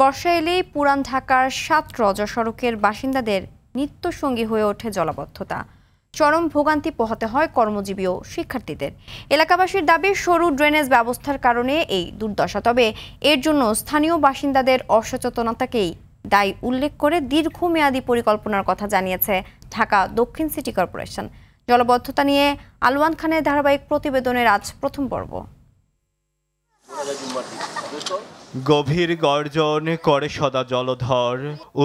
বর্ষা এলেই পুরান ঢাকার ৭ রজা সড়কের বাসিন্দাদের নিত্যসঙ্গী হয়ে ওঠে জলাবদ্ধতা। চরম ভোগান্তি পোহাতে হয় কর্মজীবী ও শিক্ষার্থীদের। এলাকাবাসীর দাবি সরু ড্রেনেজ ব্যবস্থার কারণে এই দুর্দশা। তবে এর জন্য স্থানীয় বাসিন্দাদের অসচেতনতাকেই দায়ী উল্লেখ করে দীর্ঘমেয়াদী পরিকল্পনার কথা জানিয়েছে ঢাকা দক্ষিণ সিটি কর্পোরেশন। জলাবদ্ধতা নিয়ে আলওয়ান খানের ধারাবাহিক প্রতিবেদনের আজ প্রথম পর্ব। গভীর গর্জন করে সদা জলধর,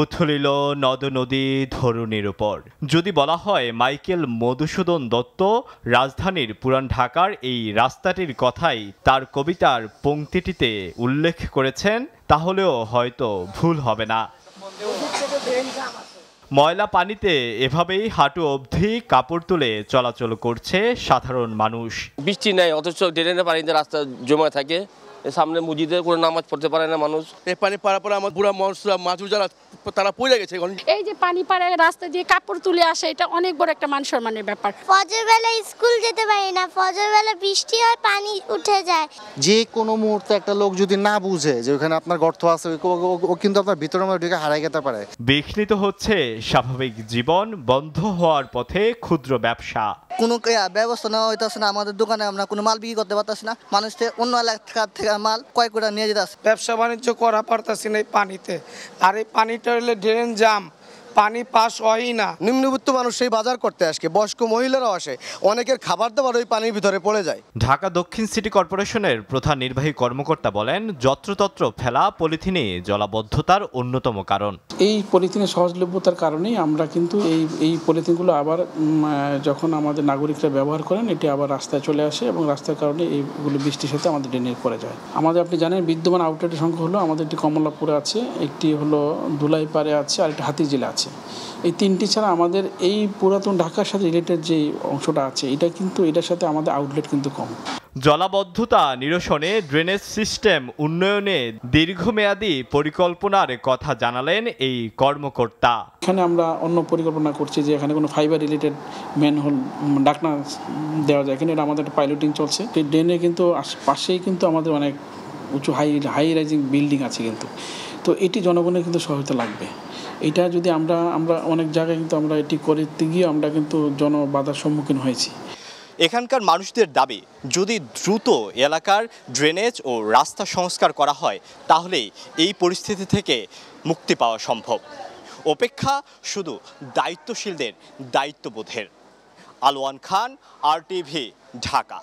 উথলিল নদ নদী ধরুণীর উপর। যদি বলা হয় মাইকেল মধুসূদন দত্ত রাজধানীর পুরান ঢাকার এই রাস্তাটির কথাই তার কবিতার পংক্তিটিতে উল্লেখ করেছেন, তাহলেও হয়তো ভুল হবে না। ময়লা পানিতে এভাবেই হাঁটু অবধি কাপড় তুলে চলাচল করছে সাধারণ মানুষ। বৃষ্টি নাই, অথচ ড্রেনের পানিতে রাস্তা জমা থাকে। সামনে মসজিদে কোনো নামাজ পড়তে পারে না মানুষ। এই পানি পাড়া পরে আমার বুড়া মানুষরা মাজুর যারা তারা পড়ে গেছে। এই যে পানি পাড়ে রাস্তা দিয়ে কাপড় তুলে আসে, এটা অনেক বড় একটা মান সম্মানের ব্যাপার। ফজর বেলা স্কুল যেতে পারি না, ফজর বেলা বৃষ্টি হয়, পানি উঠে যায়। যে কোনো মুহূর্তে একটা লোক যদি না বুঝে যে ওখানে আপনার গর্ত আছে, ও কিন্তু আপনার ভিতরে ঢুকে হারাই যেতে পারে। বিঘ্নিত হচ্ছে স্বাভাবিক জীবন, বন্ধ হওয়ার পথে ক্ষুদ্র ব্যবসা। কোনো ব্যবস্থা নেওয়া হইতেছে না। আমাদের দোকানে আমরা কোনো মাল বিক্রি করতে পারতেছি না। মানুষকে অন্য এলাকা থেকে মাল কয় করে নিয়ে যেতে আসে। ব্যবসা বাণিজ্য করা পারতেছি না এই পানিতে। আর এই পানিটা হলে ড্রেন জাম, পানি পাস হয়ই না। নিম্নবিত্ত মানুষ সেই বাজার করতে আসে, বয়স্ক মহিলারাও আসে, অনেকের খাবার দাবার ওই পানির ভিতরে পড়ে যায়। ঢাকা দক্ষিণ সিটি কর্পোরেশনের প্রধান নির্বাহী কর্মকর্তা বলেন, যত্রতত্র ফেলা পলিথিনই জলাবদ্ধতার অন্যতম কারণ। এই পলিথিনের সহজলভ্যতার কারণেই আমরা কিন্তু এই পলিথিনগুলো আবার যখন আমাদের নাগরিকরা ব্যবহার করেন, এটি আবার রাস্তায় চলে আসে এবং রাস্তার কারণে এইগুলো বৃষ্টির সাথে আমাদের ড্রেনে পড়ে যায়। আমাদের আপনি জানেন বিদ্যমান আউটলেটের সংখ্যা হলো আমাদের একটি কমলাপুরে আছে, একটি হলো ধুলাইপাড়ে আছে, আর একটি হাতিঝিলে আছে। এই তিনটি ছাড়া আমাদের এই পুরাতন ঢাকার সাথে রিলেটেড যে অংশটা আছে, এটা কিন্তু এটার সাথে আমাদের আউটলেট কিন্তু কম। জলাবদ্ধতা নিরসনে ড্রেনেজ সিস্টেম উন্নয়নে দীর্ঘমেয়াদী পরিকল্পনার কথা জানালেন এই কর্মকর্তা। এখানে আমরা অন্য পরিকল্পনা করছি যে এখানে কোনো ফাইবার রিলেটেড ম্যানহোল ঢাকনা দেওয়া যায়। এখানে আমাদের একটা পাইলটিং চলছে। এই ড্রেনে কিন্তু পাশেই কিন্তু আমাদের অনেক উঁচু হাই রাইজিং বিল্ডিং আছে কিন্তু, তো এটি জনগণের কিন্তু সহায়তা লাগবে। এটা যদি আমরা অনেক জায়গায় কিন্তু আমরা এটি করতে গিয়ে আমরা কিন্তু জনবাধার সম্মুখীন হয়েছি। এখানকার মানুষদের দাবি, যদি দ্রুত এলাকার ড্রেনেজ ও রাস্তা সংস্কার করা হয়, তাহলেই এই পরিস্থিতি থেকে মুক্তি পাওয়া সম্ভব। অপেক্ষা শুধু দায়িত্বশীলদের দায়িত্ববোধের। আলওয়ান খান, RTV, ঢাকা।